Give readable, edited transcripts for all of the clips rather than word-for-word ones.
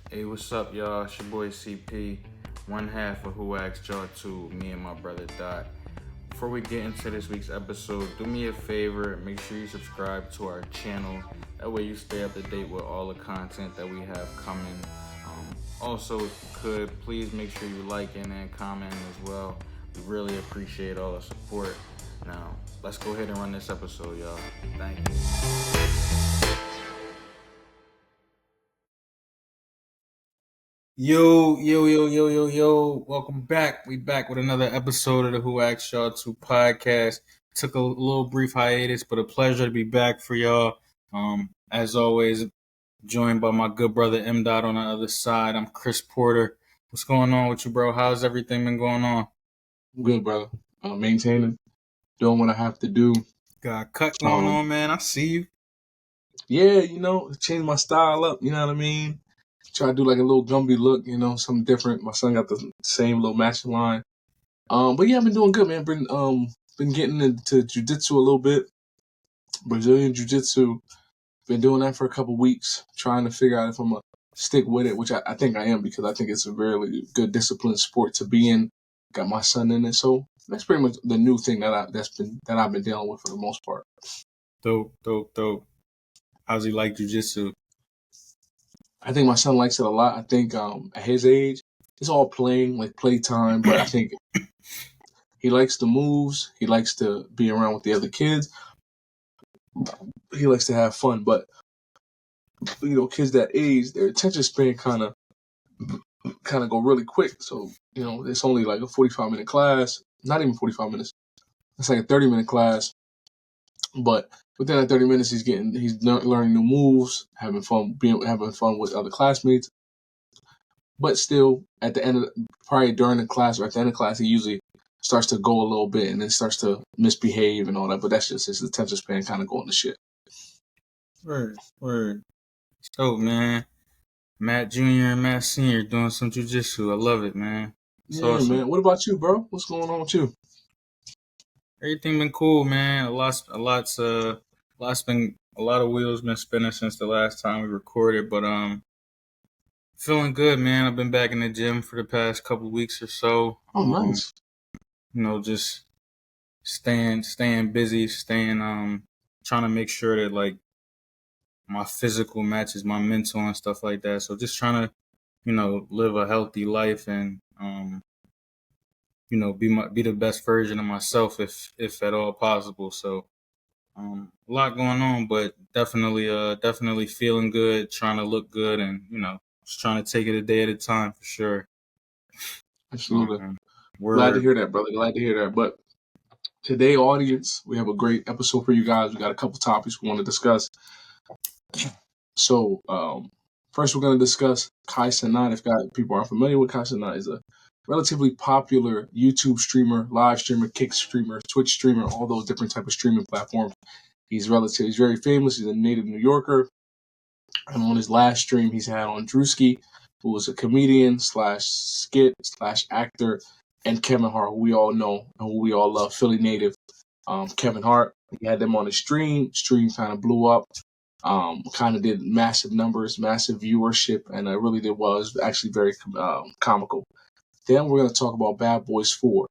Hey, what's up, y'all? It's your boy CP, one half of Who Asked Y'all To, me and my brother Dot. Before we get into this week's episode, do me a favor, make sure you subscribe to our channel. That way you stay up to date with all the content that we have coming. Also, if you could, please make sure you liking and commenting as well. We really appreciate all the support. Now, let's go ahead and run this episode, y'all. Thank you. Yo. Welcome back. We back with another episode of the Who Asked Y'all To podcast. Took a little brief hiatus, but a pleasure to be back for y'all. As always, joined by my good brother M. Dot on the other side. I'm Chris Porter. What's going on with you, bro? How's everything been going on? Good, brother. Maintaining, doing what I have to do. Got a cut going on, man. I see you. Yeah, change my style up. You know what I mean? Try to do like a little Gumby look. Something different. My son got the same little matching line. But yeah, I've been doing good, man. Been getting into jiu-jitsu a little bit. Brazilian jiu-jitsu. Been doing that for a couple weeks. Trying to figure out if I'm gonna stick with it, which I think I am, because I think it's a really good disciplined sport to be in. Got my son in it, so that's pretty much the new thing that I've been dealing with for the most part. Dope. How's he like jiu-jitsu? I think my son likes it a lot. I think at his age, it's all playtime, but I think he likes the moves. He likes to be around with the other kids. He likes to have fun, but kids that age, their attention span kind of go really quick. So, it's only like a 45-minute class, not even 45 minutes. It's like a 30-minute class. But within that 30 minutes, he's learning new moves, having fun with other classmates. But still, at the end probably during the class or at the end of class, he usually starts to go a little bit and then starts to misbehave and all that. But that's just his attention span kind of going to shit. Word. So, man, Matt Jr. and Matt Sr. doing some jiu-jitsu. I love it, man. Yeah, awesome. Man. What about you, bro? What's going on with you? Everything been cool, man. A lot of wheels been spinning since the last time we recorded, but feeling good, man. I've been back in the gym for the past couple weeks or so. Oh, nice. Just staying busy, trying to make sure that like my physical matches my mental and stuff like that. So just trying to, live a healthy life and be the best version of myself if at all possible. So a lot going on, but definitely feeling good, trying to look good, and just trying to take it a day at a time for sure. Absolutely. Glad to hear that, brother. Glad to hear that. But today, audience, we have a great episode for you guys. We got a couple topics we want to discuss. So, first we're going to discuss Kai Cenat. If people aren't familiar with Kai Cenat, is a relatively popular YouTube streamer, live streamer, Kick streamer, Twitch streamer, all those different type of streaming platforms. He's very famous. He's a native New Yorker. And on his last stream he's had on Druski, who was a comedian / skit / actor, and Kevin Hart, who we all know and who we all love, Philly native Kevin Hart. He had them on his stream. Stream kind of blew up. Kind of did massive numbers, massive viewership, and it really did well. It was actually very comical. Then we're going to talk about Bad Boys 4.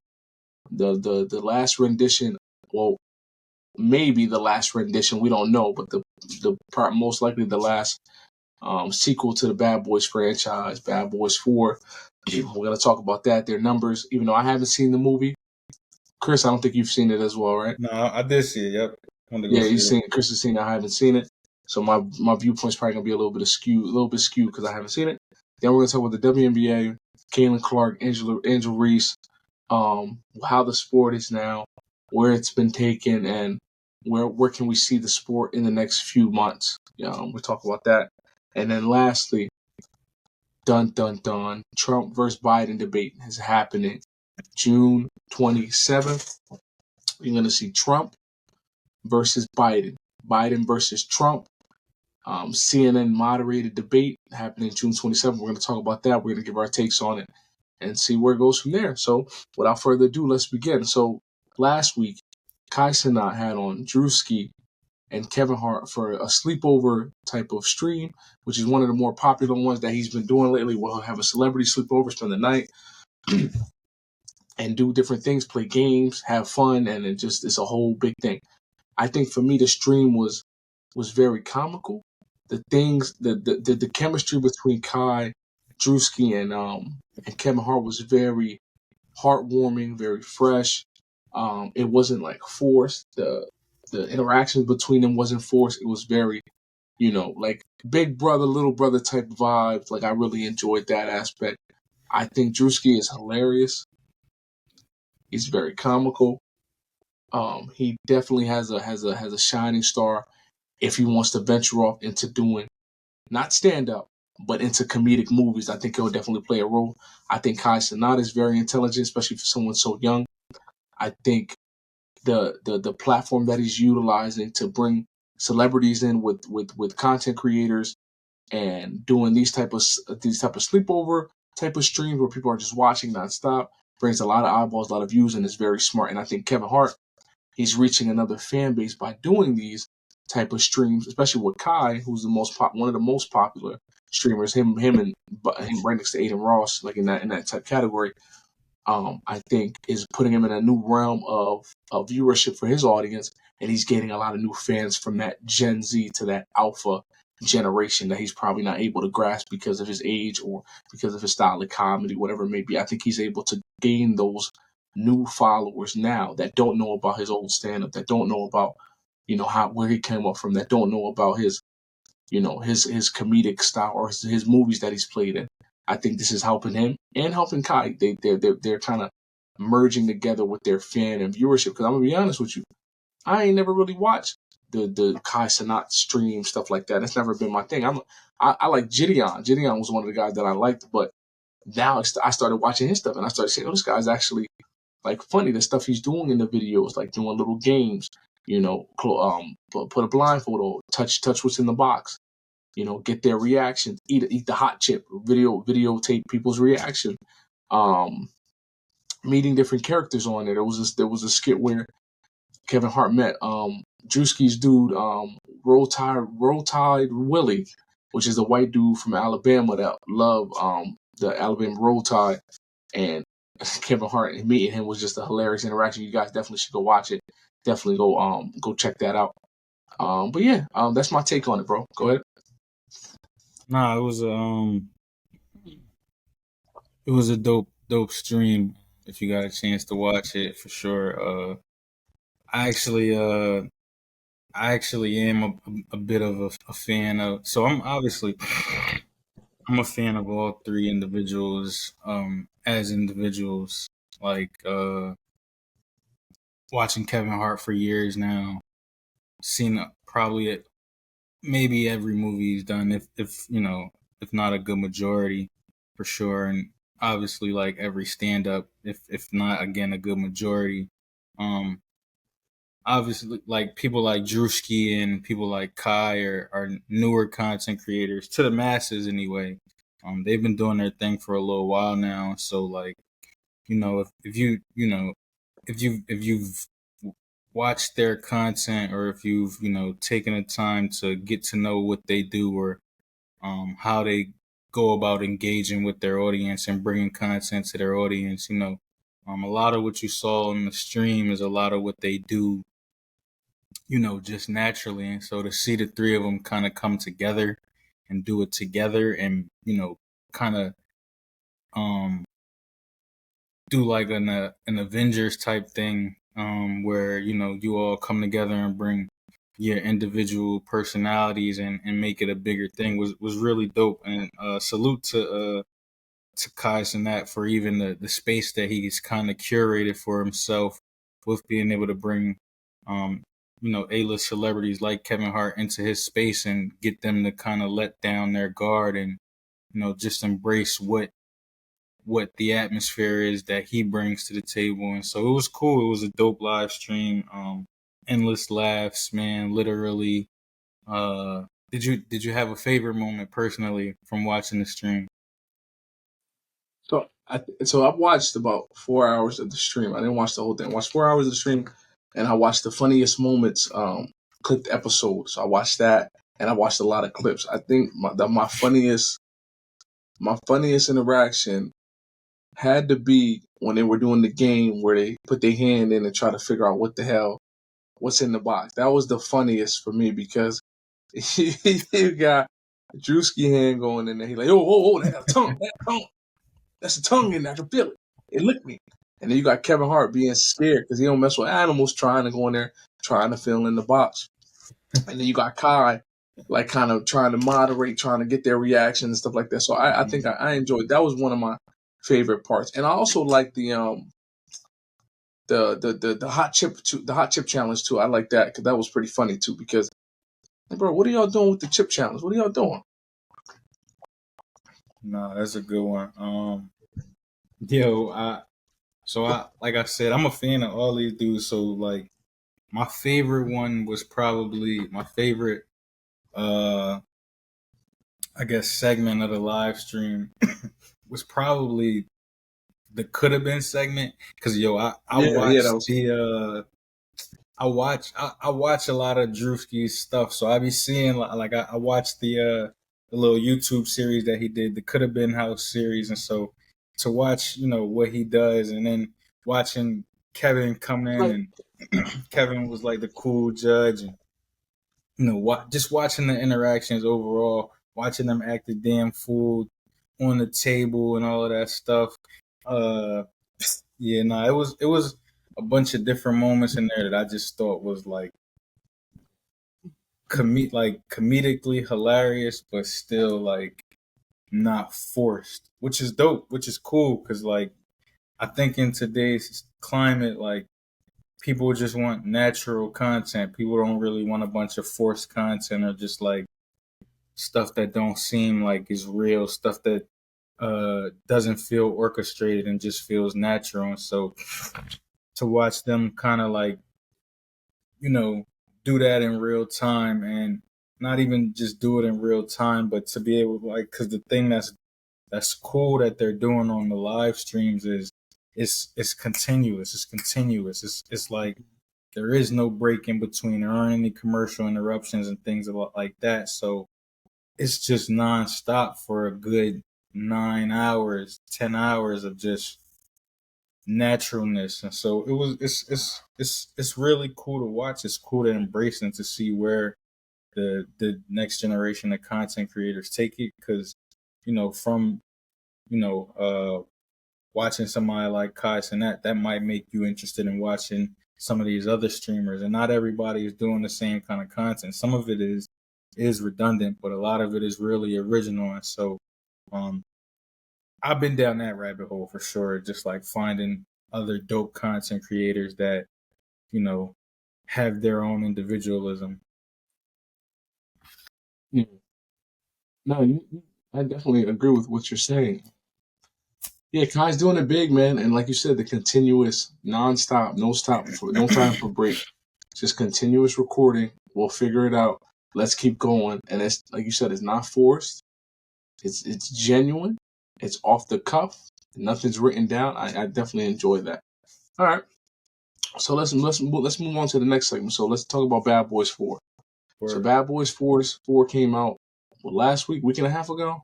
The last rendition, well, maybe the last rendition, we don't know, but the part most likely the last sequel to the Bad Boys franchise, Bad Boys 4. We're going to talk about that, their numbers, even though I haven't seen the movie. Chris, I don't think you've seen it as well, right? No, I did see it, yep. Yeah, you've seen it. Chris has seen it. I haven't seen it. So my viewpoint's probably going to be a little bit skewed because I haven't seen it. Then we're going to talk about the WNBA, Caitlyn Clark, Angel Reese, how the sport is now, where it's been taken, and where can we see the sport in the next few months. We'll talk about that. And then lastly, dun, Trump versus Biden debate is happening June 27th. You're going to see Trump versus Biden versus Trump. CNN moderated debate happening June 27th. We're going to talk about that. We're going to give our takes on it and see where it goes from there. So without further ado, let's begin. So last week, Kai Cenat had on Druski and Kevin Hart for a sleepover type of stream, which is one of the more popular ones that he's been doing lately. Where he'll have a celebrity sleepover, spend the night, and do different things, play games, have fun, and it's a whole big thing. I think for me, the stream was very comical. The things, the chemistry between Kai, Druski, and Kevin Hart was very heartwarming, very fresh. It wasn't like forced. The interactions between them wasn't forced. It was very, like big brother, little brother type vibes. Like I really enjoyed that aspect. I think Druski is hilarious. He's very comical. He definitely has a shining star if he wants to venture off into doing not stand up, but into comedic movies. I think he'll definitely play a role. I think Kai Cenat is very intelligent, especially for someone so young. I think the platform that he's utilizing to bring celebrities in with content creators and doing these type of sleepover type of streams where people are just watching nonstop brings a lot of eyeballs, a lot of views, and is very smart. And I think Kevin Hart, he's reaching another fan base by doing these type of streams, especially with Kai, who's one of the most popular streamers. Him right next to Aiden Ross, like in that type category. I think is putting him in a new realm of viewership for his audience, and he's getting a lot of new fans from that Gen Z to that Alpha generation that he's probably not able to grasp because of his age or because of his style of comedy, whatever it may be. I think he's able to gain those new followers now that don't know about his old stand-up, that don't know about, where he came up from, that don't know about his comedic style or his movies that he's played in. I think this is helping him and helping Kai. They're kind of merging together with their fan and viewership. Because I'm gonna be honest with you, I ain't never really watched the Kai Cenat stream stuff like that. That's never been my thing. I like Gideon. Gideon was one of the guys that I liked, but now I started watching his stuff and I started saying, "Oh, this guy's actually like funny." The stuff he's doing in the videos, like doing little games, put a blindfold on, touch what's in the box. Get their reaction, eat the hot chip, videotape people's reaction. Meeting different characters on there. There was a skit where Kevin Hart met Drewski's dude, Roll Tide Willie, which is a white dude from Alabama that loved the Alabama Roll Tide, and Kevin Hart and meeting him was just a hilarious interaction. You guys definitely should go watch it. Definitely go check that out. But yeah, that's my take on it, bro. Go ahead. Nah, it was a dope stream. If you got a chance to watch it, for sure. I actually am a bit of a fan of. So I'm a fan of all three individuals. As individuals, like watching Kevin Hart for years now, seen probably maybe every movie he's done, if not a good majority, for sure, and obviously like every stand up, if not again a good majority. Obviously, like people like Druski and people like Kai are newer content creators to the masses anyway. They've been doing their thing for a little while now, so like, if you've watched their content, or if you've taken the time to get to know what they do, or how they go about engaging with their audience and bringing content to their audience, a lot of what you saw on the stream is a lot of what they do, just naturally. And so to see the three of them kind of come together and do it together, and kind of do like an Avengers type thing, where you all come together and bring your individual personalities and make it a bigger thing was really dope. And salute to Kai Cenat for even the space that he's kind of curated for himself, with being able to bring A-list celebrities like Kevin Hart into his space and get them to kind of let down their guard and just embrace what the atmosphere is that he brings to the table. And so it was cool. It was a dope live stream. Endless laughs, man. Literally. Did you have a favorite moment personally from watching the stream? So I've watched about 4 hours of the stream. I didn't watch the whole thing. I watched 4 hours of the stream, and I watched the funniest moments clipped episode. So I watched that, and I watched a lot of clips. I think my funniest interaction had to be when they were doing the game where they put their hand in and try to figure out what's in the box. That was the funniest for me because you got Druski hand going in there. He's like, oh, that got a tongue. That's a tongue in there. I can feel it. It licked me. And then you got Kevin Hart being scared because he don't mess with animals, trying to go in there, trying to fill in the box. And then you got Kai, like kind of trying to moderate, trying to get their reaction and stuff like that. So I think I enjoyed. That was one of my favorite parts. And I also like the hot chip challenge too. I like that because that was pretty funny too. Because, hey, bro, what are y'all doing with the chip challenge? What are y'all doing? No, that's a good one. Like I said, I'm a fan of all these dudes. So like, my favorite one was probably my favorite, I guess, segment of the live stream was probably the could have been segment. Cause I watch a lot of Drewski's stuff, so I be seeing like I watched the little YouTube series that he did, the Could Have Been House series, and so to watch what he does, and then watching Kevin come in, and Kevin was like the cool judge, and just watching the interactions overall, watching them act the damn fool on the table and all of that stuff. It was a bunch of different moments in there that I just thought was like comedically hilarious, but still like not forced, which is dope, which is cool because like I think in today's climate, like people just want natural content. People don't really want a bunch of forced content or just like stuff that don't seem like is real, stuff that doesn't feel orchestrated and just feels natural. And so to watch them kind of like do that in real time, and not even just do it in real time, but to be able to, like, because the thing that's cool that they're doing on the live streams is it's continuous. It's like there is no break in between. There aren't any commercial interruptions and things like that. So it's just nonstop for a good 9 hours, 10 hours of just naturalness. And so it's really cool to watch. It's cool to embrace and to see where the next generation of content creators take it, because from watching somebody like Kai Cenat, that might make you interested in watching some of these other streamers. And not everybody is doing the same kind of content. Some of it is redundant, but a lot of it is really original. And so I've been down that rabbit hole for sure, just like finding other dope content creators that have their own individualism. Yeah. No, I definitely agree with what you're saying. Yeah, Kai's doing it big, man, and like you said, the continuous, nonstop, no time for break, just continuous recording. We'll figure it out. Let's keep going, and it's like you said, it's not forced. It's genuine. It's off the cuff. Nothing's written down. I definitely enjoy that. All right, so let's move on to the next segment. So let's talk about Bad Boys 4. So Bad Boys 4 came out last week and a half ago.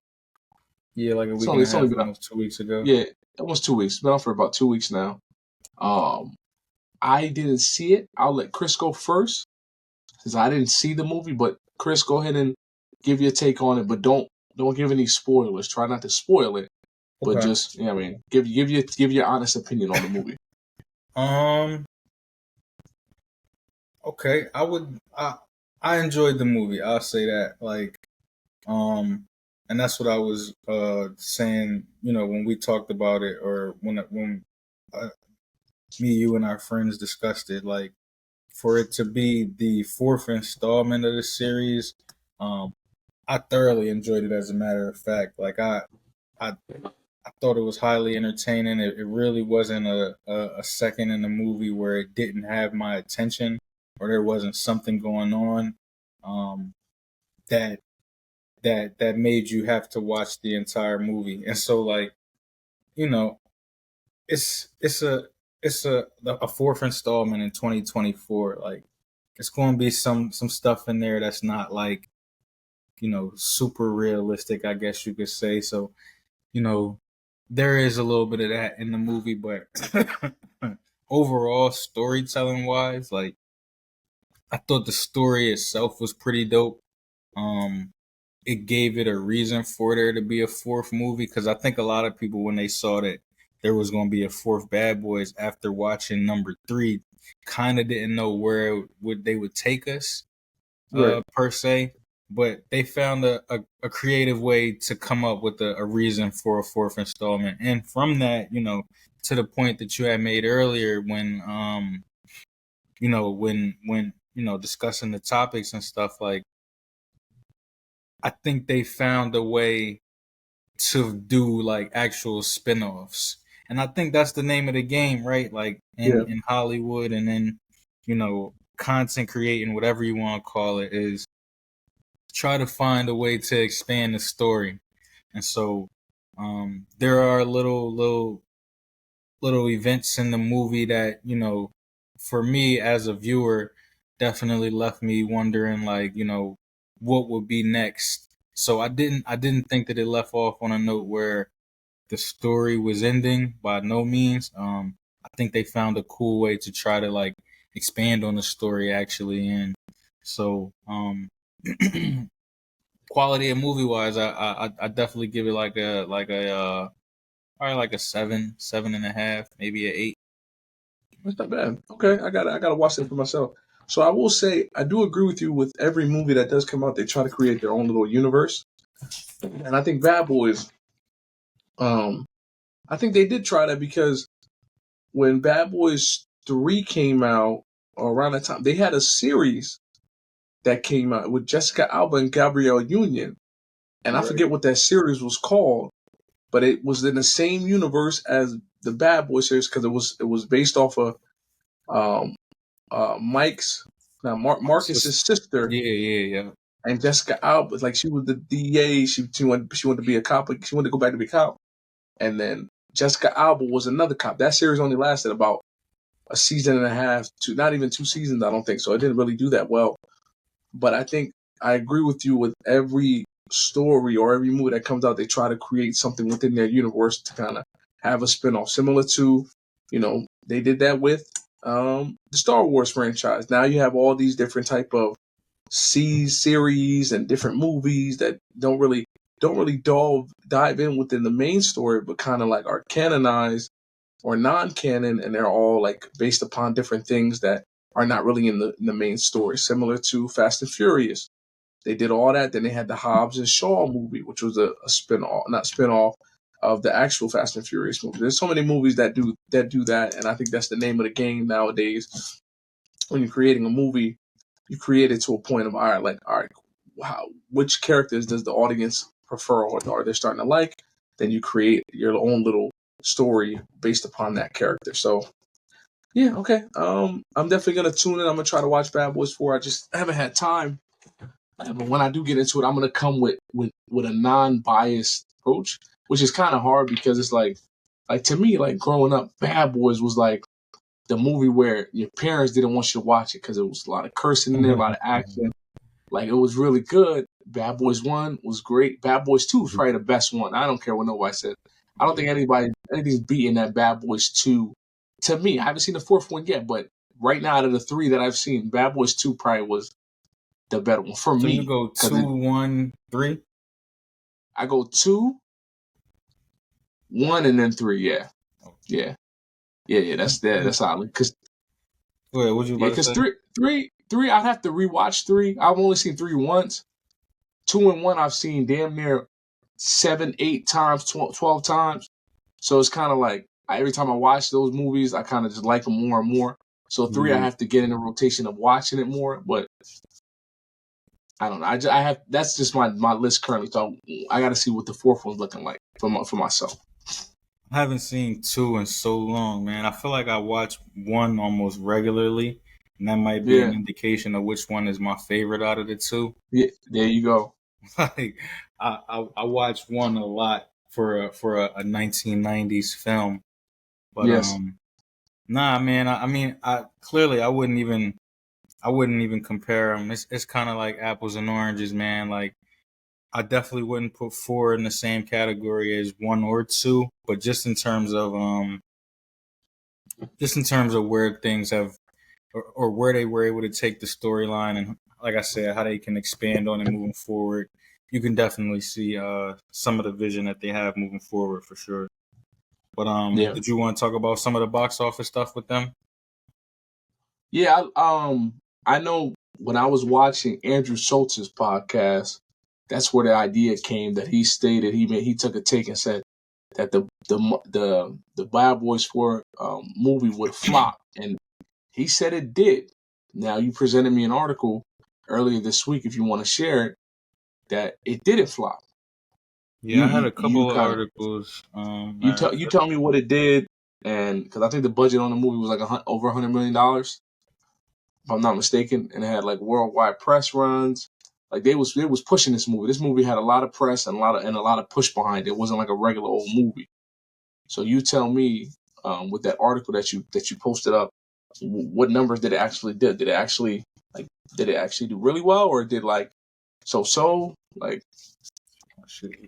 Yeah, like a week and a half, almost 2 weeks ago. Yeah, almost 2 weeks. It's been out for about 2 weeks now. I didn't see it. I'll let Chris go first, since I didn't see the movie. But Chris, go ahead and give your take on it. But don't give any spoilers. Try not to spoil it. But just give your honest opinion on the movie. Okay, I enjoyed the movie. I'll say that. Like, and that's what I was saying. When we talked about it, or when me, you, and our friends discussed it. Like, for it to be the fourth installment of the series, I thoroughly enjoyed it. As a matter of fact, like I thought it was highly entertaining. It really wasn't a second in the movie where it didn't have my attention, or there wasn't something going on that made you have to watch the entire movie. And so, like, it's a fourth installment in 2024. Like, it's going to be some stuff in there that's not like, super realistic, I guess you could say. So, there is a little bit of that in the movie, but overall, storytelling wise, like, I thought the story itself was pretty dope. Um, it gave it a reason for there to be a fourth movie, because I think a lot of people, when they saw that there was going to be a fourth Bad Boys after watching number 3, kind of didn't know where they would take us, Right. per se. But they found a creative way to come up with a reason for a fourth installment, and from that, to the point that you had made earlier, when discussing the topics and stuff, like, I think they found a way to do like actual spin-offs. And I think that's the name of the game, right? Like Yeah. in Hollywood, and then, content creating, whatever you want to call it, is try to find a way to expand the story. And so there are little events in the movie that, for me as a viewer, definitely left me wondering, like, what would be next. So I didn't think that it left off on a note where the story was ending, by no means. I think they found a cool way to try to like expand on the story, actually. And so quality of movie wise, I definitely give it like a probably like a 7.5, maybe a 8. That's not bad. Okay, I gotta watch it for myself. So I will say I do agree with you with every movie that does come out. They try to create their own little universe, and I think Bad Boys. Um, I think they did try that because when Bad Boys 3 came out, or around that time, they had a series that came out with Jessica Alba and Gabrielle Union, and I Right. forget what that series was called, but it was in the same universe as the Bad Boy series because it was based off of um, Mike's Marcus's sister, Yeah, yeah, yeah. and Jessica Alba. Like she was the DA. She wanted to be a cop. She wanted to go back to be a cop, and then Jessica Alba was another cop. That series only lasted about a season and a half to not even 2 seasons. I don't think so. It didn't really do that well. But I think I agree with you with every story or every movie that comes out. They try to create something within their universe to kind of have a spinoff, similar to, they did that with the Star Wars franchise. Now you have all these different type of series and different movies that don't really dive in within the main story, but kind of like are canonized or non-canon, and they're all like based upon different things that are not really in the main story. Similar to Fast and Furious, they did all that. Then they had the Hobbs and Shaw movie, which was a spin-off, not spin-off of the actual Fast and Furious movie. There's so many movies that do that, and I think that's the name of the game nowadays. When you're creating a movie, you create it to a point of all right, which characters does the audience prefer or are they starting to like? Then you create your own little story based upon that character. So yeah, okay. I'm definitely gonna tune in. I'm gonna try to watch Bad Boys 4. I just haven't had time. But when I do get into it, I'm gonna come with a non-biased approach, which is kind of hard because it's like to me, like growing up, Bad Boys was like the movie where your parents didn't want you to watch it because it was a lot of cursing in there, a lot of action. Like it was really good. Bad Boys 1 was great. Bad Boys 2 was probably the best one. I don't care what nobody said. I don't think anything's beating that Bad Boys 2 to me. I haven't seen the fourth one yet, but right now out of the three that I've seen, Bad Boys 2 probably was the better one for So you me. go Because 2, 1, 3. I go 2, 1, and then 3. Yeah. Oh, Yeah. Yeah. That's solid. Because go ahead. What you yeah, about to because say? three, I'd have to rewatch 3. I've only seen 3 once. 2 and 1 I've seen damn near 7, 8 times, 12 times. So it's kind of like every time I watch those movies, I kind of just like them more and more. So 3, I Yeah. have to get in a rotation of watching it more. But I don't know. I have that's just my list currently. So I got to see what the fourth one's looking like for myself. I haven't seen 2 in so long, man. I feel like I watch 1 almost regularly, and that might be an Yeah, indication of which one is my favorite out of the 2. yeah. There you go. Like, I watch 1 a lot for a 1990s film, but Yes. nah, man. I mean, I clearly I wouldn't even I wouldn't even compare them. It's kind of like apples and oranges, man. Like I definitely wouldn't put 4 in the same category as 1 or 2, but just in terms of where things have or where they were able to take the storyline and, like I said, how they can expand on it moving forward. You can definitely see some of the vision that they have moving forward for sure. But Yeah. did you want to talk about some of the box office stuff with them? Yeah, I know when I was watching Andrew Schultz's podcast, that's where the idea came that he stated he took a take and said that the Bad Boys 4 movie would flop, and he said it did. Now you presented me an article earlier this week, if you want to share it, that it didn't flop. Yeah, I had a You couple of kind of articles. you tell me what it did, and because I think the budget on the movie was like over $100 million, if I'm not mistaken, and it had like worldwide press runs. Like they was pushing this movie. This movie had a lot of press and a lot of push behind it. It wasn't like a regular old movie. So you tell me, with that article that you posted up, what numbers did it actually do? Did it actually do really well, or did like so? Like,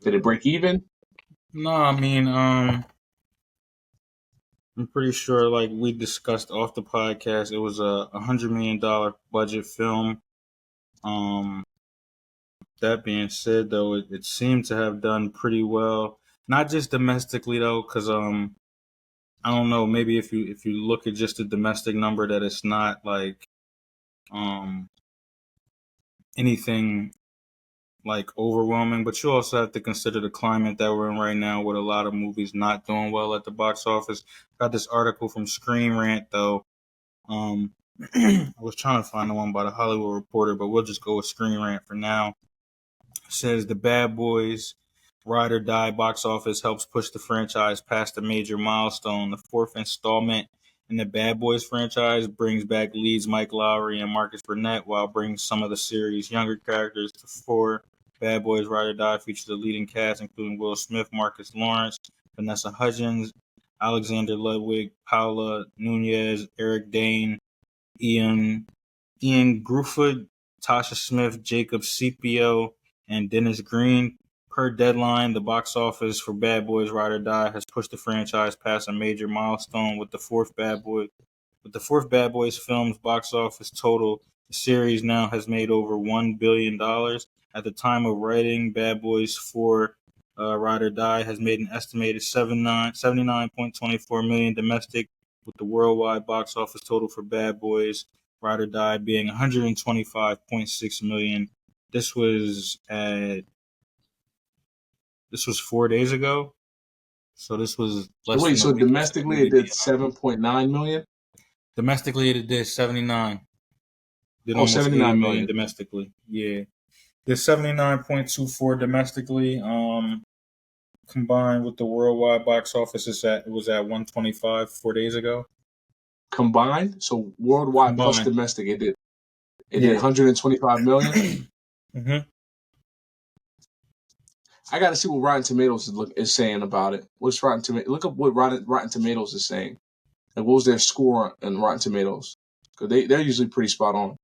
did it break even? No, I mean, I'm pretty sure, like we discussed off the podcast, it was a $100 million budget film. Um, that being said, though, it seemed to have done pretty well, not just domestically though, because I don't know, maybe if you look at just the domestic number, that it's not like um anything like overwhelming, but you also have to consider the climate that we're in right now with a lot of movies not doing well at the box office. Got this article from Screen Rant though. I was trying to find the one by the Hollywood Reporter, but we'll just go with Screen Rant for now. It says the Bad Boys Ride or Die box office helps push the franchise past a major milestone. The 4th installment in the Bad Boys franchise brings back leads Mike Lowry and Marcus Burnett, while bringing some of the series' younger characters to fore. Bad Boys Ride or Die features a leading cast including Will Smith, Marcus Lawrence, Vanessa Hudgens, Alexander Ludwig, Paula Nunez, Eric Dane, Ian Gruffudd, Tasha Smith, Jacob Scipio, and Dennis Green. Per Deadline, the box office for Bad Boys Ride or Die has pushed the franchise past a major milestone with the fourth Bad Boys film's box office total. The series now has made over $1 billion. At the time of writing, Bad Boys 4 Ride or Die has made an estimated $79.24 million domestic, with the worldwide box office total for Bad Boys Ride or Die being $125.6 million. This was 4 days ago, so this was So less wait, than a so week after the domestically movie it did being out. 7.9 million. Domestically, it did 79. Did Oh, almost 80 79 million million. domestically. Yeah, did 79.24 domestically. Combined with the worldwide box office, it was at 125 4 days ago. Combined. So worldwide plus Combined, domestic, it did yeah. 125 million. hmm I got to see what Rotten Tomatoes is saying about it. What's Rotten Tomatoes? Look up what Rotten Tomatoes is saying. Like, what was their score on Rotten Tomatoes? Because they're usually pretty spot on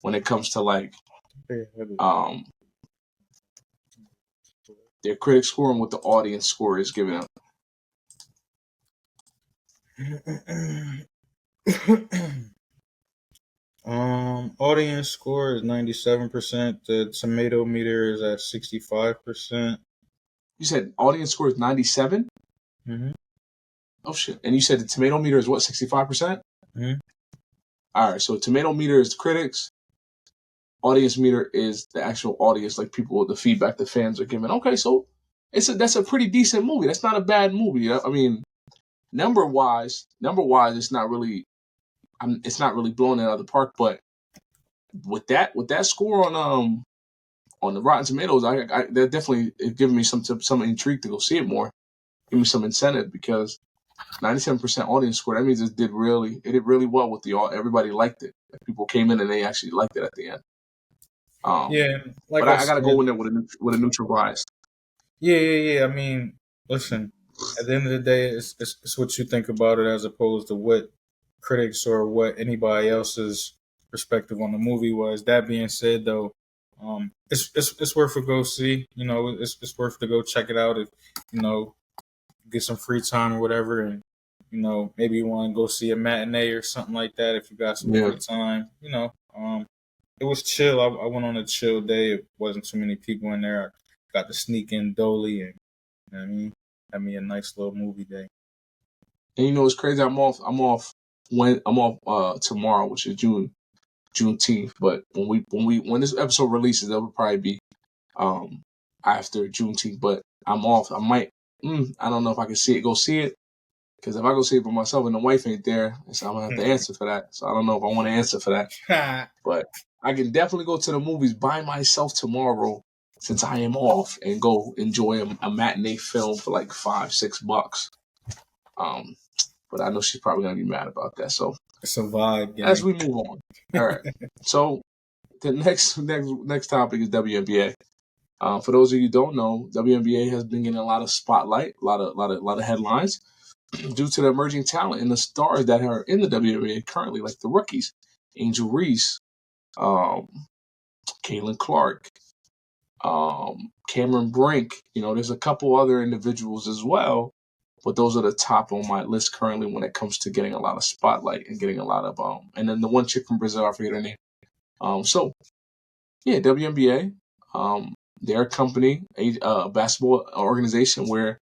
when it comes to like their critic score and what the audience score is giving them. Audience score is 97%. The tomato meter is at 65%. You said audience score is 97? Mm-hmm. Oh shit! And you said the tomato meter is what, 65%? Mm-hmm. All right, so tomato meter is the critics. Audience meter is the actual audience, like people, the feedback the fans are giving. Okay, so that's a pretty decent movie. That's not a bad movie. I mean, number wise, it's not really blowing it out of the park. But with that score on the Rotten Tomatoes, that definitely is giving me some intrigue to go see it more. Give me some incentive, because 97% audience score, that means it did really well with everybody liked it. People came in and they actually liked it at the end. Yeah, like But I I got to go said, in there with a neutral bias. yeah. I mean, listen, at the end of the day, it's what you think about it as opposed to what critics or what anybody else is perspective on the movie was. That being said, though, it's worth a go see. It's worth to go check it out if get some free time or whatever, and maybe you want to go see a matinee or something like that if you got some free time. It was chill. I went on a chill day. It wasn't too many people in there. I got to sneak in Dolly, and had me a nice little movie day. And it's crazy. I'm off tomorrow, which is Juneteenth. But when this episode releases, that would probably be after Juneteenth. But I'm off. I might. I don't know if I can go see it. Because if I go see it by myself and the wife ain't there, so I'm gonna have to answer for that. So I don't know if I want to answer for that. But I can definitely go to the movies by myself tomorrow, since I am off, and go enjoy a matinee film for like $5-6. But I know she's probably gonna be mad about that. So it's a vibe. Gang. As we move on, all right. So the next topic is WNBA. For those of you who don't know, WNBA has been getting a lot of spotlight, a lot of headlines due to the emerging talent and the stars that are in the WNBA currently, like the rookies, Angel Reese, Caitlyn Clark, Cameron Brink. There's a couple other individuals as well, but those are the top on my list currently when it comes to getting a lot of spotlight and getting a lot of and then the one chick from Brazil, I forget her name. WNBA, they're a company, a basketball organization where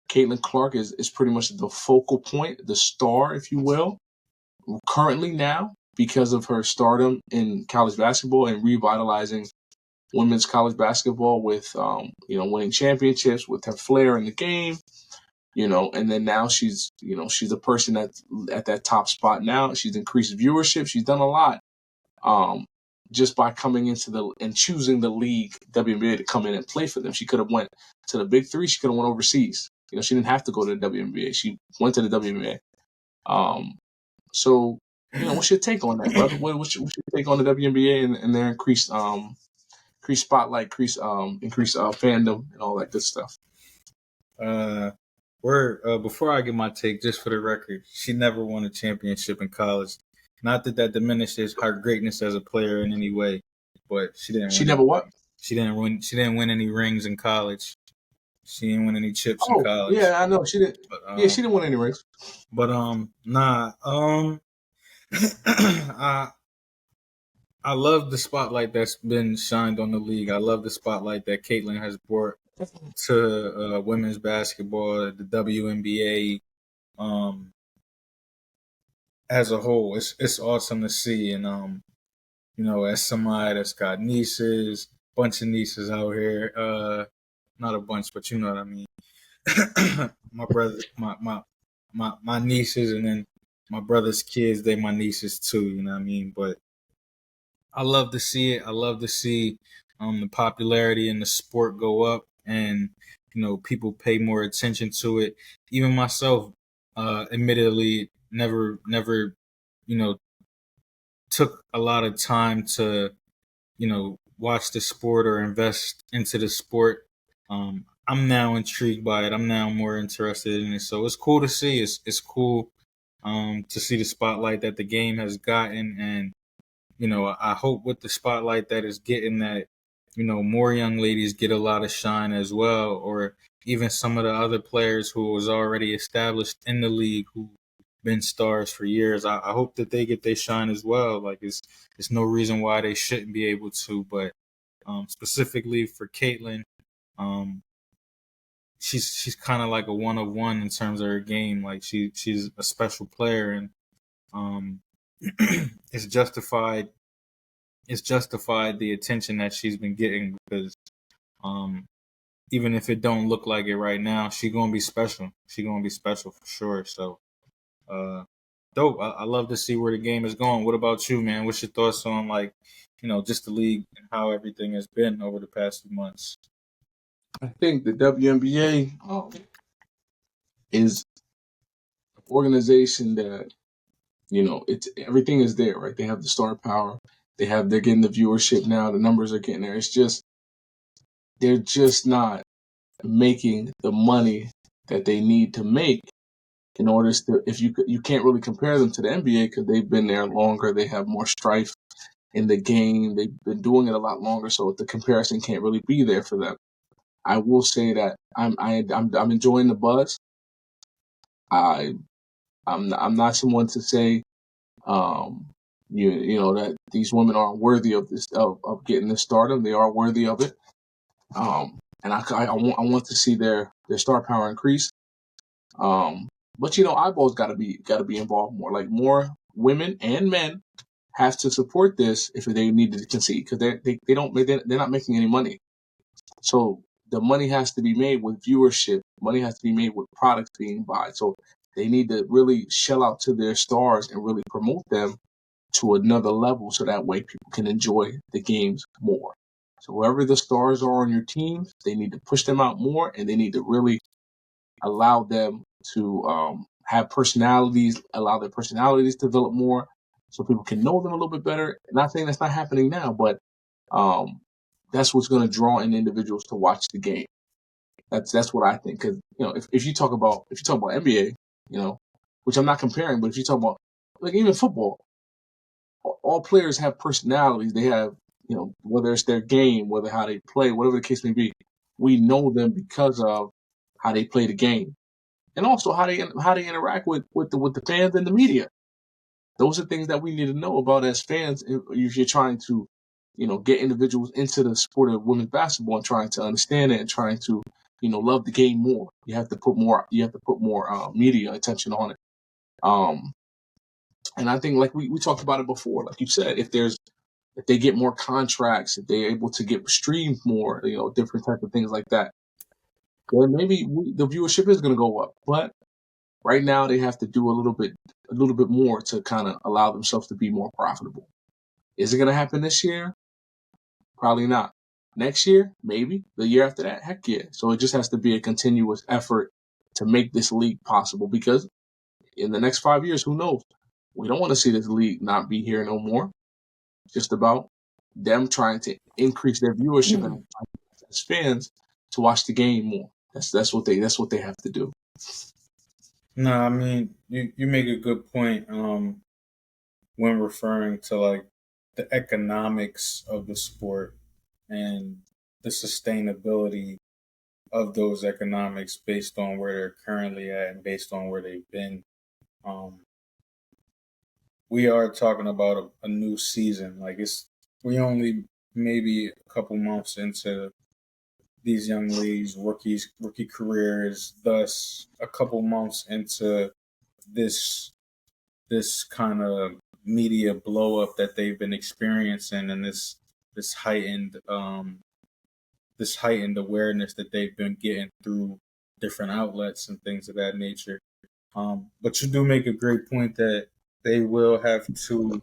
Caitlyn Clark is pretty much the focal point, the star, if you will, currently now because of her stardom in college basketball and revitalizing women's college basketball with, winning championships with her flair in the game, and then now she's a person that's at that top spot now. She's increased viewership. She's done a lot just by coming into and choosing the league, WNBA, to come in and play for them. She could have went to the Big Three. She could have went overseas. She didn't have to go to the WNBA. She went to the WNBA. So, what's your take on that, brother? What's your take on the WNBA and their increased spotlight, increased fandom, and all that good stuff? Before I get my take, just for the record, she never won a championship in college. Not that diminishes her greatness as a player in any way, but she didn't. She never what? She didn't win. She didn't win any rings in college. She didn't win any chips in college. Yeah, I know she didn't. But, she didn't win any rings. But I love the spotlight that's been shined on the league. I love the spotlight that Caitlyn has brought to women's basketball, the WNBA, as a whole. It's awesome to see, and as somebody that's got nieces, bunch of nieces out here. Not a bunch, but you know what I mean. My brother, my nieces, and then my brother's kids, they my nieces too, you know what I mean? But I love to see it. I love to see the popularity in the sport go up, and people pay more attention to it. Even myself, admittedly, never took a lot of time to watch the sport or invest into the sport. I'm now intrigued by it. I'm now more interested in it. So it's cool to see. It's cool to see the spotlight that the game has gotten. And, I hope with the spotlight that it's getting that, more young ladies get a lot of shine as well. Or even some of the other players who was already established in the league who've been stars for years. I hope that they get their shine as well. Like it's no reason why they shouldn't be able to. But specifically for Caitlyn, she's kind of like a one of one in terms of her game. Like she's a special player, and it's justified the attention that she's been getting, because even if it don't look like it right now, she's gonna be special. She's gonna be special for sure. So dope. I love to see where the game is going. What about you, man? What's your thoughts on just the league and how everything has been over the past few months? I think the WNBA is an organization that, it's everything is there, right? They have the star power. They're getting the viewership now. The numbers are getting there. It's just, they're just not making the money that they need to make in order to, if you can't really compare them to the NBA because they've been there longer. They have more strife. in the game. They've been doing it a lot longer, so the comparison can't really be there for them. I will say that I'm enjoying the buzz. I'm not someone to say you know that these women aren't worthy of this of getting this stardom. They are worthy of it. And I want to see their star power increase. But eyeballs gotta be involved more. Like more women and men have to support this if they need to concede because they're not making any money. So the money has to be made with viewership. Money has to be made with products being bought. So they need to really shell out to their stars and really promote them to another level so that way people can enjoy the games more. So wherever the stars are on your team, they need to push them out more and they need to really allow them to have personalities, allow their personalities to develop more so people can know them a little bit better. Not saying that's not happening now, but that's what's going to draw in individuals to watch the game. That's what I think. Because if you talk about NBA, which I'm not comparing, but if you talk about like even football, all players have personalities. They have whether it's their game, whether how they play, whatever the case may be. We know them because of how they play the game, and also how they interact with the fans and the media. Those are things that we need to know about as fans if you're trying to, get individuals into the sport of women's basketball and trying to understand it and trying to, love the game more. You have to put more. Media attention on it. And I think like we talked about it before, like you said, if they get more contracts, if they're able to get streamed more, different type of things like that, then maybe the viewership is going to go up. But right now, they have to do a little bit more to kind of allow themselves to be more profitable. Is it going to happen this year? Probably not. Next year, maybe. The year after that, heck yeah. So it just has to be a continuous effort to make this league possible because in the next 5 years, who knows? We don't want to see this league not be here no more. It's just about them trying to increase their viewership and as fans to watch the game more. That's what they have to do. No, I mean you make a good point when referring to like the economics of the sport and the sustainability of those economics based on where they're currently at and based on where they've been. Um, we are talking about a new season. Like we only maybe a couple months into these young ladies' rookie careers, thus a couple months into this kind of media blow up that they've been experiencing and this heightened this heightened awareness that they've been getting through different outlets and things of that nature. But you do make a great point that they will have to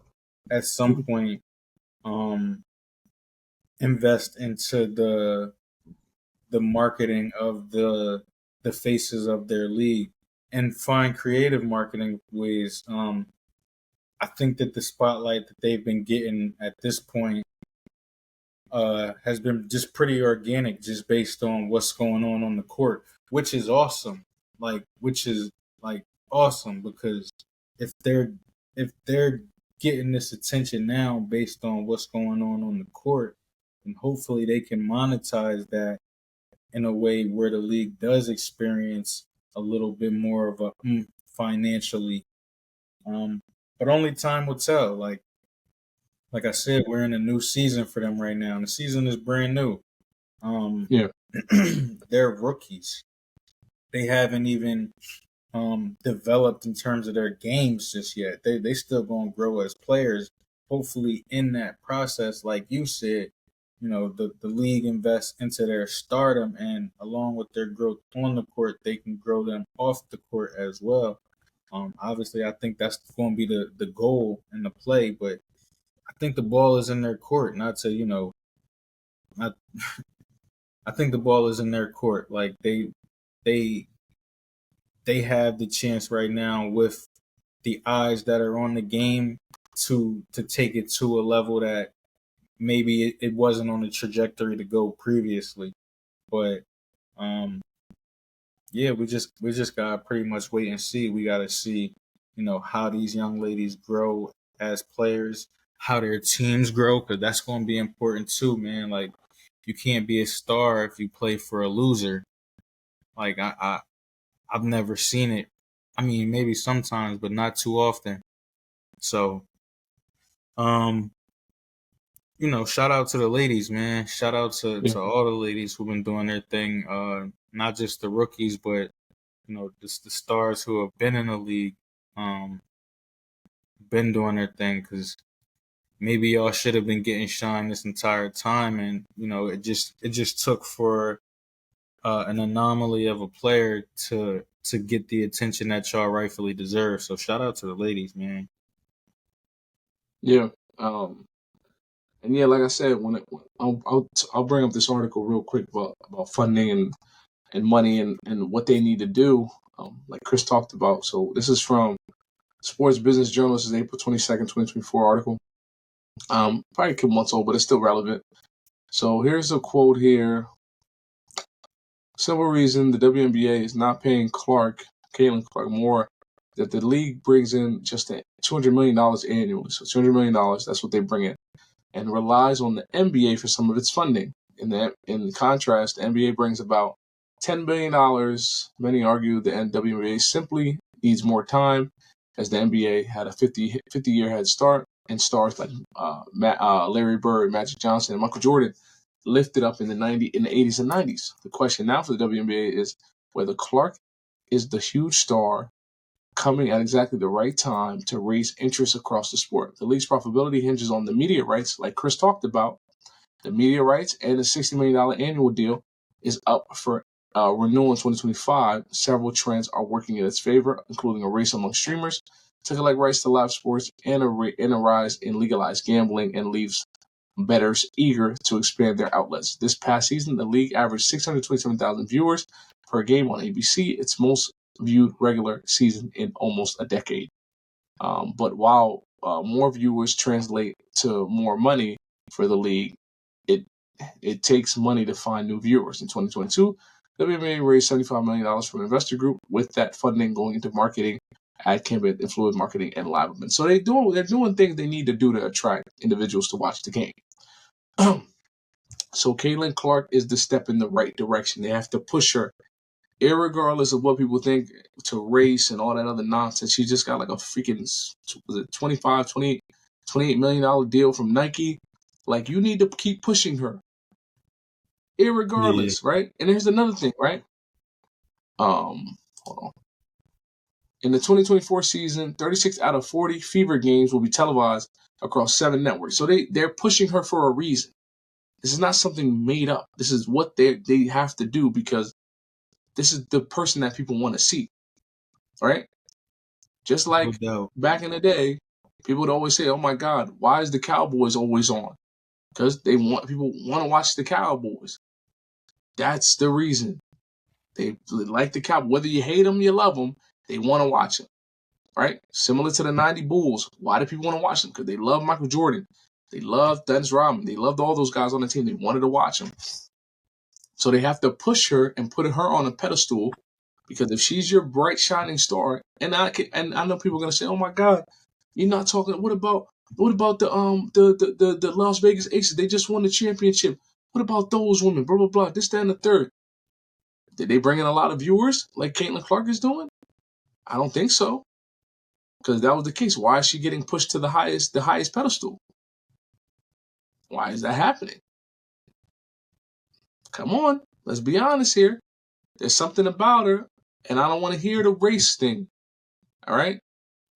at some point invest into the marketing of the faces of their league and find creative marketing ways. I think that the spotlight that they've been getting at this point has been just pretty organic, just based on what's going on the court, which is awesome. Which is awesome because if they're getting this attention now based on what's going on the court, and hopefully they can monetize that in a way where the league does experience a little bit more of a financially. But only time will tell. Like I said, we're in a new season for them right now, and the season is brand new. Yeah. They're rookies. They haven't even developed in terms of their games just yet. They still gonna grow as players. Hopefully, in that process, like you said, the league invests into their stardom, and along with their growth on the court, they can grow them off the court as well. Obviously, I think that's going to be the goal and the play, but I think the ball is in their court. Not to not. I think the ball is in their court. Like they have the chance right now with the eyes that are on the game to take it to a level that maybe it wasn't on the trajectory to go previously. But yeah, we just gotta pretty much wait and see. We gotta see, how these young ladies grow as players, how their teams grow, because that's going to be important too, man. Like, you can't be a star if you play for a loser. Like, I've never seen it. I mean, maybe sometimes, but not too often. So, um, shout out to the ladies, man. Shout out Yeah. to all the ladies who've been doing their thing. Not just the rookies, but just the stars who have been in the league, been doing their thing. Because maybe y'all should have been getting shine this entire time, and it just took for an anomaly of a player to get the attention that y'all rightfully deserve. So shout out to the ladies, man. Yeah. And yeah, like I said, I'll bring up this article real quick about funding and money and what they need to do. Like Chris talked about. So this is from Sports Business Journal. This is April 22nd, 2024 article. Probably a couple months old, but it's still relevant. So here's a quote here. Simple reason the WNBA is not paying Caitlyn Clark, more that the league brings in just $200 million annually. So $200 million, that's what they bring in, and relies on the NBA for some of its funding. In contrast, the NBA brings about $10 billion. Many argue the WNBA simply needs more time, as the NBA had a 50-year head start, and stars like Larry Bird, Magic Johnson, and Michael Jordan lifted up in the 80s and 90s. The question now for the WNBA is whether Clark is the huge star coming at exactly the right time to raise interest across the sport. The league's profitability hinges on the media rights, like Chris talked about. The media rights and the $60 million annual deal is up for renewal in 2025. Several trends are working in its favor, including a race among streamers to collect rights to live sports and a rise in legalized gambling, and leaves bettors eager to expand their outlets. This past season, the league averaged 627,000 viewers per game on ABC, its most viewed regular season in almost a decade. But while more viewers translate to more money for the league, it takes money to find new viewers. In 2022, WNBA raised $75 million from an investor group, with that funding going into marketing, ad campaign, influencer marketing, and live events. So they're doing things they need to do to attract individuals to watch the game. So Caitlyn Clark is the step in the right direction. They have to push her, irregardless of what people think, to race and all that other nonsense. She just got like a freaking, was it 25, 28, $28 million deal from Nike. Like, you need to keep pushing her, irregardless, right? And here's another thing, right? Hold on. In the 2024 season, 36 out of 40 Fever games will be televised across 7 networks. So they're pushing her for a reason. This is not something made up. This is what they have to do, because this is the person that people want to see, right? Just like back in the day, people would always say, "Oh my God, why is the Cowboys always on?" Because people want to watch the Cowboys. That's the reason. They like the Cowboys. Whether you hate them, you love them, they want to watch them, right? Similar to the '90 Bulls. Why do people want to watch them? Because they love Michael Jordan. They loved Dennis Rodman. They loved all those guys on the team. They wanted to watch them. So they have to push her and put her on a pedestal, because if she's your bright shining star, and I know people are gonna say, "Oh my God, you're not talking. What about the Las Vegas Aces? They just won the championship. What about those women? Blah blah blah. This, that, and the third. Did they bring in a lot of viewers like Caitlyn Clark is doing? I don't think so. Because that was the case. Why is she getting pushed to the highest pedestal? Why is that happening? Come on, let's be honest here. There's something about her, and I don't want to hear the race thing. All right?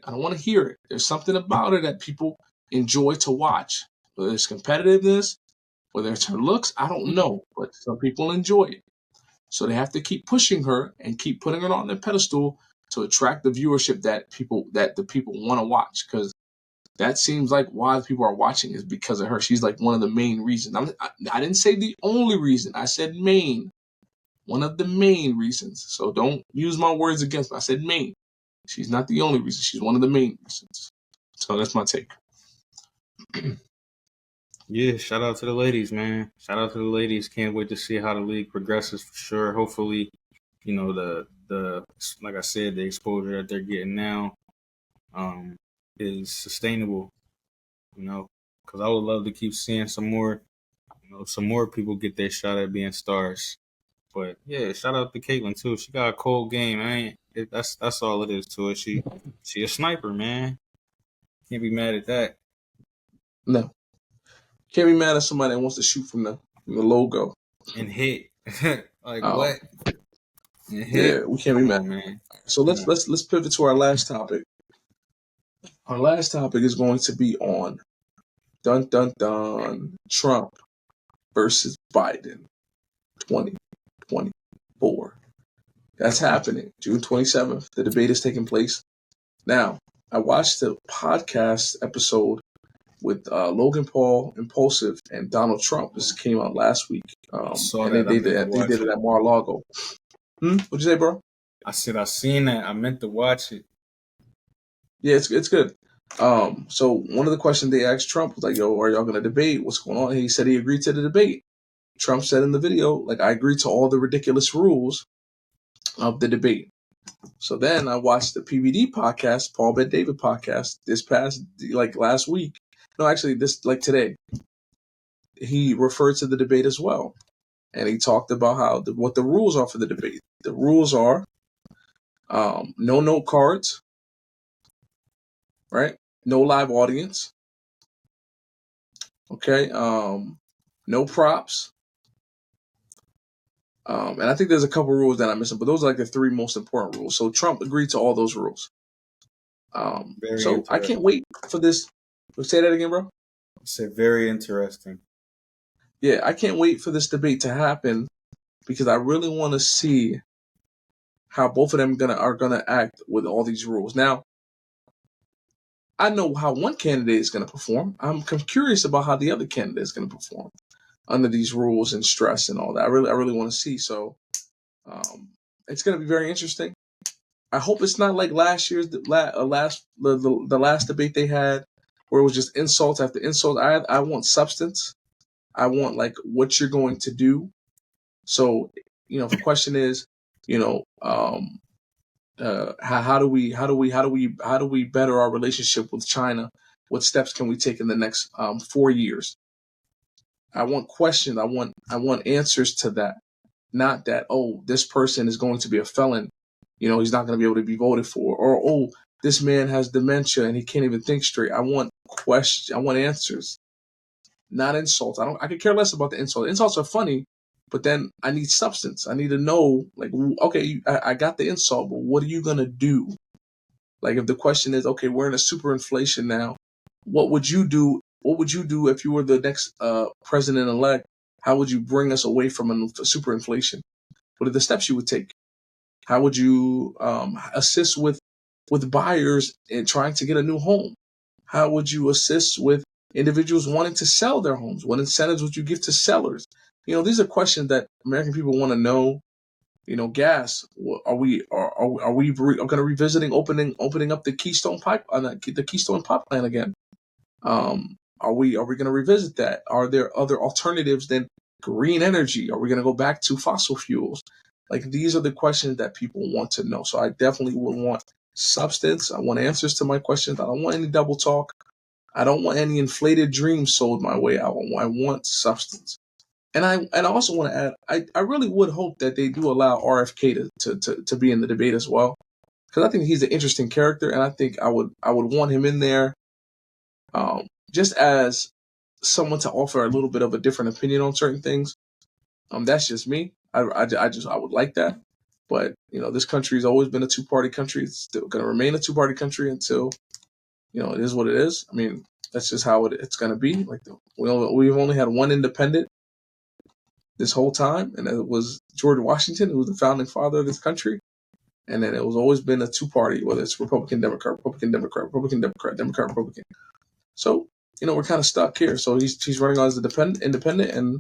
I don't want to hear it. There's something about her that people enjoy to watch. Whether it's competitiveness, whether it's her looks, I don't know. But some people enjoy it. So they have to keep pushing her and keep putting her on their pedestal to attract the viewership that the people want to watch. Because that seems like why people are watching is because of her. She's like one of the main reasons. I didn't say the only reason. I said main. One of the main reasons. So don't use my words against me. I said main. She's not the only reason. She's one of the main reasons. So that's my take. Yeah, shout out to the ladies, man. Shout out to the ladies. Can't wait to see how the league progresses for sure. Hopefully, the like I said, the exposure that they're getting now is sustainable. because I would love to keep seeing some more, some more people get their shot at being stars. But yeah, shout out to Caitlyn too. She got a cold game. That's all it is to it. She a sniper, man. Can't be mad at that. No. Can't be mad at somebody that wants to shoot from the logo. And hit. Like Um, what? And hit. yeah, we can't be Come mad. on, man. So let's pivot to our last topic. Our last topic is going to be on dun dun dun Trump versus Biden 2024. That's happening. June 27th. The debate is taking place. Now, I watched the podcast episode with Logan Paul, Impulsive, and Donald Trump. This came out last week. Saw and that. they did it at Mar-a-Lago. What'd you say, bro? I said I seen that. I meant to watch it. Yeah, it's good. So one of the questions they asked Trump was like, "Yo, are y'all gonna debate? What's going on?" And he said he agreed to the debate. Trump said in the video, like, I agreed to all the ridiculous rules of the debate. So then I watched the PBD podcast, Paul Bet David podcast, last week. No, actually, today. He referred to the debate as well. And he talked about what the rules are for the debate. The rules are no note cards, right? No live audience. Okay. No props. And I think there's a couple rules that I'm missing, but those are like the three most important rules. So Trump agreed to all those rules. So I can't wait for this. Say that again, bro. I said very interesting. Yeah, I can't wait for this debate to happen because I really want to see how both of them are gonna act with all these rules. Now, I know how one candidate is gonna perform. I'm curious about how the other candidate is gonna perform under these rules and stress and all that. I really want to see. So it's gonna be very interesting. I hope it's not like last year's the last debate they had where it was just insult after insult. I want substance. I want like what you're going to do. So, if the question is, how do we better our relationship with China? What steps can we take in the next 4 years? I want questions. I want answers to that. Not that, this person is going to be a felon. He's not going to be able to be voted for. Or, this man has dementia and he can't even think straight. I want questions. I want answers. Not insults. I could care less about the insults. Insults are funny, but then I need substance. I need to know, like, okay, I got the insult, but what are you going to do? Like, if the question is, okay, we're in a super inflation now, what would you do? What would you do if you were the next president-elect? How would you bring us away from a super inflation? What are the steps you would take? How would you assist with buyers in trying to get a new home? How would you assist with individuals wanting to sell their homes? What incentives would you give to sellers? These are questions that American people want to know. Gas. Are we going to revisiting opening up the Keystone pipeline again? Are we going to revisit that? Are there other alternatives than green energy? Are we going to go back to fossil fuels? Like, these are the questions that people want to know. So I definitely would want substance. I want answers to my questions. I don't want any double talk. I don't want any inflated dreams sold my way. I want substance. And I also want to add, I really would hope that they do allow RFK to be in the debate as well, because I think he's an interesting character, and I think I would want him in there, just as someone to offer a little bit of a different opinion on certain things. That's just me. I would like that, but this country has always been a two-party country. It's still going to remain a two-party country until it is what it is. I mean, that's just how it's going to be. Like, we've only had one independent this whole time, and it was George Washington, who was the founding father of this country. And then it was always been a two-party, whether it's Republican, Democrat, Republican, Democrat, Republican, Democrat, Democrat, Republican. So, we're kind of stuck here. So he's running on as an independent, and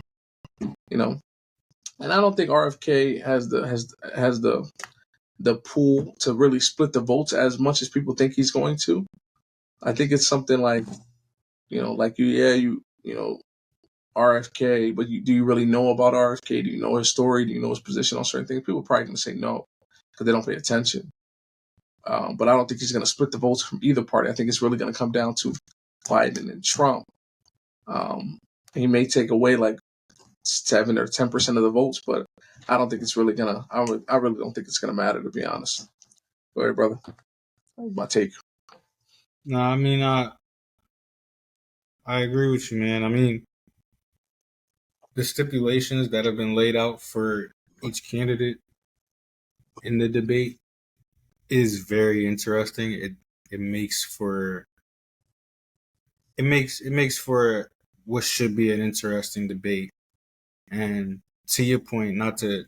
and I don't think RFK has the pool to really split the votes as much as people think he's going to. I think it's something like, RFK, but do you really know about RFK? Do you know his story? Do you know his position on certain things? People are probably going to say no because they don't pay attention. But I don't think he's going to split the votes from either party. I think it's really going to come down to Biden and Trump. He may take away like 7 or 10% of the votes, but I don't think it's really gonna. I really don't think it's gonna matter, to be honest. Go ahead, brother. My take. No, I mean, I agree with you, man. I mean, the stipulations that have been laid out for each candidate in the debate is very interesting. It makes for what should be an interesting debate. And to your point, not to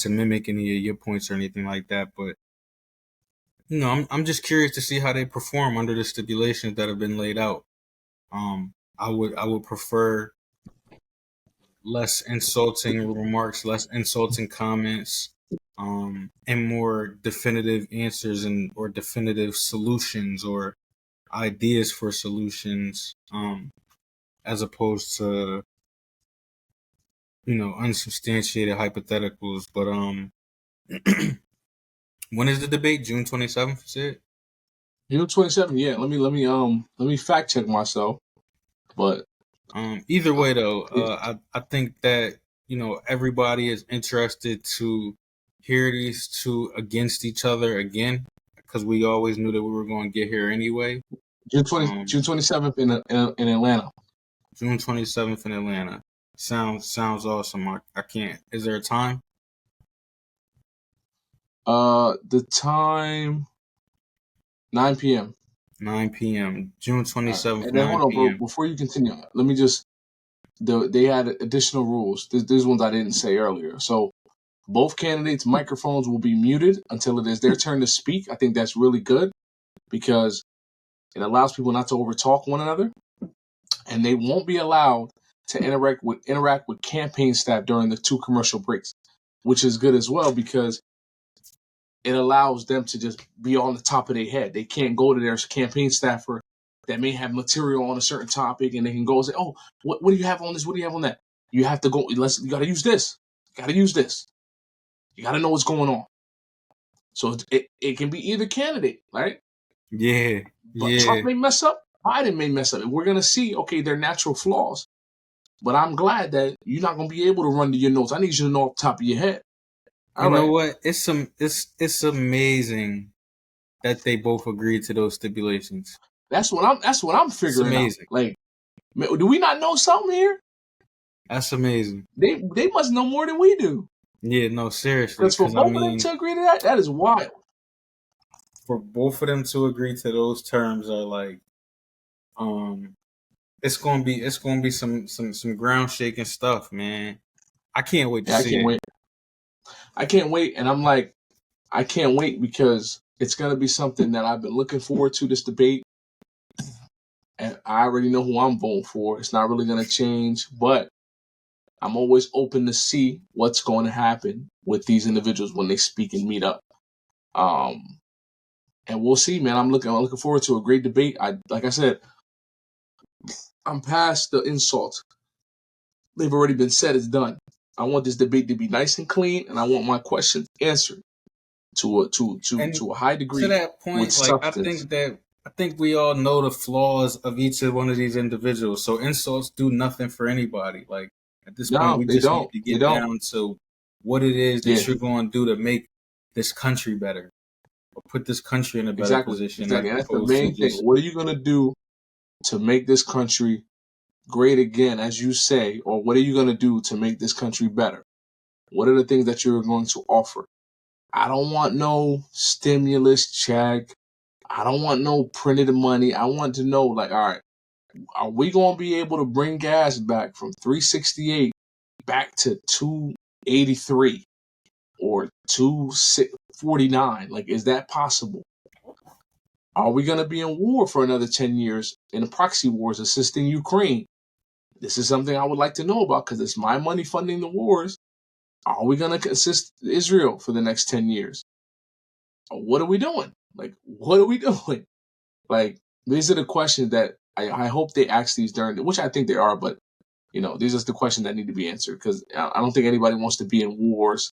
mimic any of your points or anything like that, but I'm just curious to see how they perform under the stipulations that have been laid out. I would prefer less insulting remarks, less insulting comments, and more definitive answers or definitive solutions or ideas for solutions, as opposed to unsubstantiated hypotheticals. But when is the debate? June 27th, is it? June 27th. Yeah. Let me fact check myself. But either way, though, I think that everybody is interested to hear these two against each other again, because we always knew that we were going to get here anyway. June 27th in Atlanta. June 27th in Atlanta. Sounds awesome. I can't. Is there a time? The time 9 p.m. 9 p.m. June 27th. And then hold on, bro. Before you continue, let me just. They had additional rules. These ones I didn't say earlier. So both candidates' microphones will be muted until it is their turn to speak. I think that's really good because it allows people not to overtalk one another, and they won't be allowed to interact with campaign staff during the 2 commercial breaks, which is good as well because it allows them to just be on the top of their head. They can't go to their campaign staffer that may have material on a certain topic, and they can go and say, "Oh, what do you have on this? What do you have on that?" You have to go. You got to use this. You got to use this. You got to know what's going on. So it can be either candidate, right? Yeah. But Trump may mess up. Biden may mess up. We're gonna see. Okay, their natural flaws. But I'm glad that you're not gonna be able to run to your notes. I need you to know off the top of your head. You know what? It's amazing that they both agreed to those stipulations. That's what I'm figuring out. Like, do we not know something here? That's amazing. They must know more than we do. Yeah, no, seriously. Because for both of them to agree to that is wild. For both of them to agree to those terms are like, it's gonna be some ground shaking stuff, man. I can't wait to see it. I can't wait, and I'm like, I can't wait because it's gonna be something that I've been looking forward to, this debate. And I already know who I'm voting for. It's not really gonna change, but I'm always open to see what's going to happen with these individuals when they speak and meet up. And we'll see, man. I'm looking forward to a great debate. Like I said, I'm past the insult. They've already been said. It's done. I want this debate to be nice and clean, and I want my questions answered to a high degree. To that point, like I think we all know the flaws of each one of these individuals. So insults do nothing for anybody. Like at this point, we just need to get down to what it is that you're going to do to make this country better, or put this country in a better position. Exactly. That's the main thing. What are you going to do to make this country great again, as you say, or what are you going to do to make this country better? What are the things that you're going to offer? I don't want no stimulus check. I don't want no printed money. I want to know, like, all right, are we going to be able to bring gas back from $3.68 back to $2.83 or $2.49? Like, is that possible? Are we going to be in war for another 10 years in proxy wars assisting Ukraine? This is something I would like to know about because it's my money funding the wars. Are we going to assist Israel for the next 10 years? What are we doing? Like, what are we doing? Like, these are the questions that I hope they ask these during, which I think they are, but, these are the questions that need to be answered because I don't think anybody wants to be in wars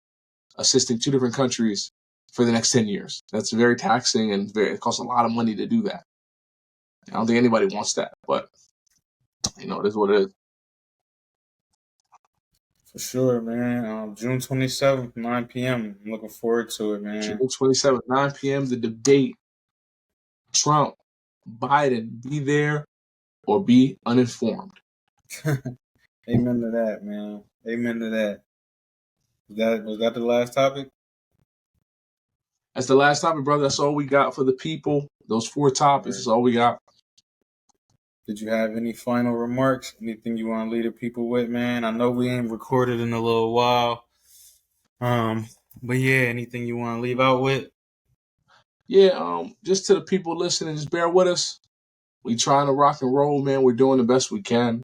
assisting 2 different countries for the next 10 years. That's very taxing and it costs a lot of money to do that. I don't think anybody wants that, but It is what it is. For sure, man. June 27th, 9 p.m. I'm looking forward to it, man. June 27th, 9 p.m. The debate. Trump, Biden, be there or be uninformed. Amen to that, man. Amen to that. Was that the last topic? That's the last topic, brother. That's all we got for the people. Those 4 topics is all we got. Did you have any final remarks? Anything you want to leave the people with, man? I know we ain't recorded in a little while. But yeah, anything you want to leave out with? Yeah, just to the people listening, just bear with us. We trying to rock and roll, man. We're doing the best we can.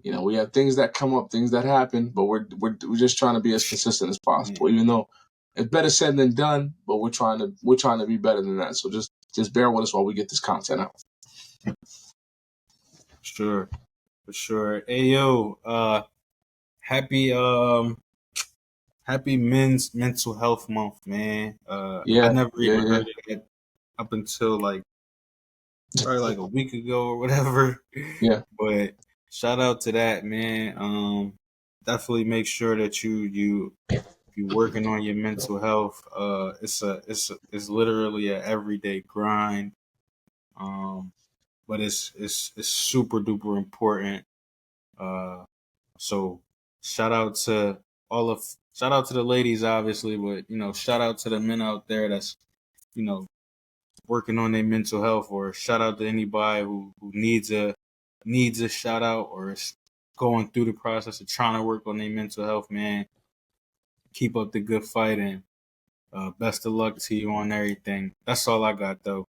We have things that come up, things that happen, but we're just trying to be as consistent as possible. Even though it's better said than done, but we're trying to be better than that. So just bear with us while we get this content out. Sure, for sure. Hey yo, happy Men's Mental Health Month, man. I never even heard of it up until probably like a week ago or whatever. Yeah. But shout out to that, man. Definitely make sure that you working on your mental health. It's literally an everyday grind. But it's super duper important. So shout out to the ladies, obviously, but shout out to the men out there that's working on their mental health, or shout out to anybody who needs a shout out or is going through the process of trying to work on their mental health, man. Keep up the good fight, and best of luck to you on everything. That's all I got, though.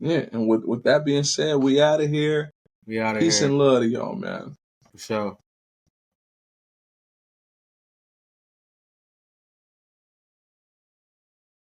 Yeah, and with that being said, we out of here. We out of here. Peace and love to y'all, man. For sure.